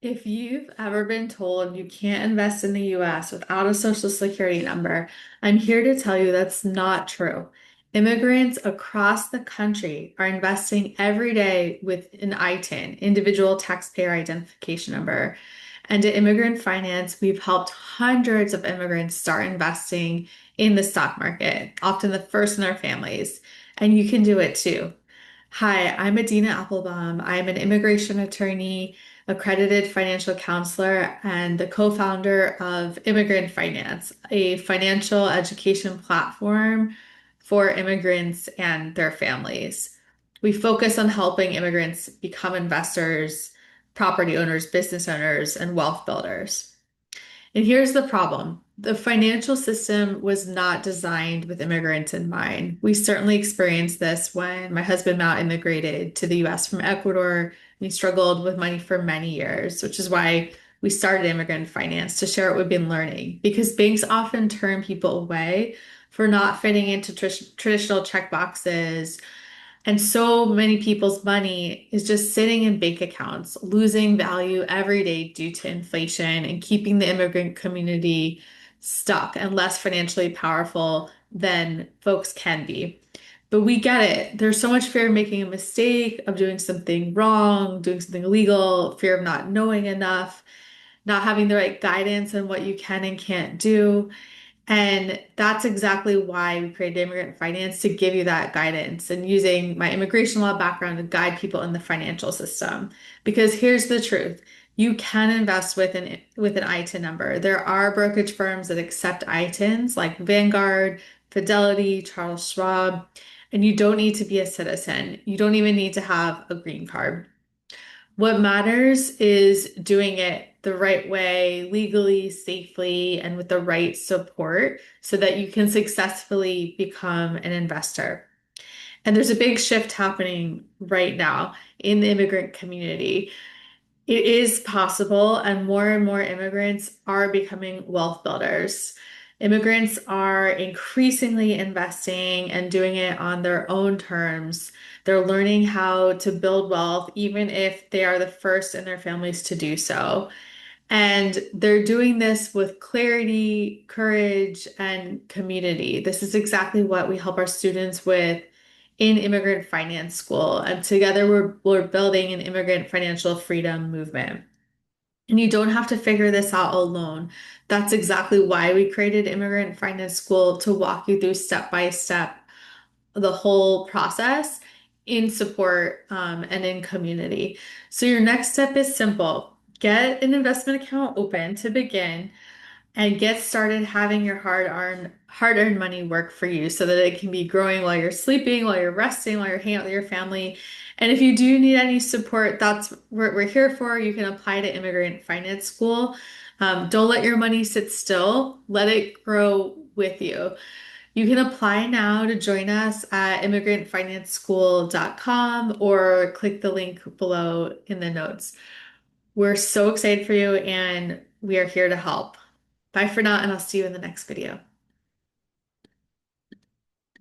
If you've ever been told you can't invest in the US without a social security number, I'm here to tell you that's not true. Immigrants across the country are investing every day with an ITIN, individual taxpayer identification number. And at Immigrant Finance, we've helped hundreds of immigrants start investing in the stock market, often the first in their families. And you can do it too. Hi, I'm Adina Applebaum. I'm an immigration attorney, accredited financial counselor, and the co-founder of Immigrant Finance, a financial education platform for immigrants and their families. We focus on helping immigrants become investors, property owners, business owners, and wealth builders. And here's the problem. The financial system was not designed with immigrants in mind. We certainly experienced this when my husband Matt immigrated to the US from Ecuador, and he struggled with money for many years, which is why we started Immigrant Finance to share what we've been learning. Because banks often turn people away for not fitting into traditional check boxes, and so many people's money is just sitting in bank accounts, losing value every day due to inflation and keeping the immigrant community stuck and less financially powerful than folks can be. But we get it. There's so much fear of making a mistake, of doing something wrong, doing something illegal, fear of not knowing enough, not having the right guidance on what you can and can't do. And that's exactly why we created Immigrant Finance to give you that guidance and using my immigration law background to guide people in the financial system. Because here's the truth. You can invest with an ITIN number. There are brokerage firms that accept ITINs like Vanguard, Fidelity, Charles Schwab, and you don't need to be a citizen. You don't even need to have a green card. What matters is doing it the right way, legally, safely, and with the right support so that you can successfully become an investor. And there's a big shift happening right now in the immigrant community. It is possible, and more immigrants are becoming wealth builders. Immigrants are increasingly investing and doing it on their own terms. They're learning how to build wealth, even if they are the first in their families to do so. And they're doing this with clarity, courage, and community. This is exactly what we help our students with in immigrant finance school. And together we're building an immigrant financial freedom movement. And you don't have to figure this out alone. That's exactly why we created Immigrant Finance School to walk you through step by step the whole process in support and in community. So your next step is simple. Get an investment account open to begin and get started having your hard-earned money work for you so that it can be growing while you're sleeping, while you're resting, while you're hanging out with your family. And if you do need any support, that's what we're here for. You can apply to Immigrant Finance School. Don't let your money sit still. Let it grow with you. You can apply now to join us at immigrantfinanceschool.com or click the link below in the notes. We're so excited for you and we are here to help. Bye for now, and I'll see you in the next video.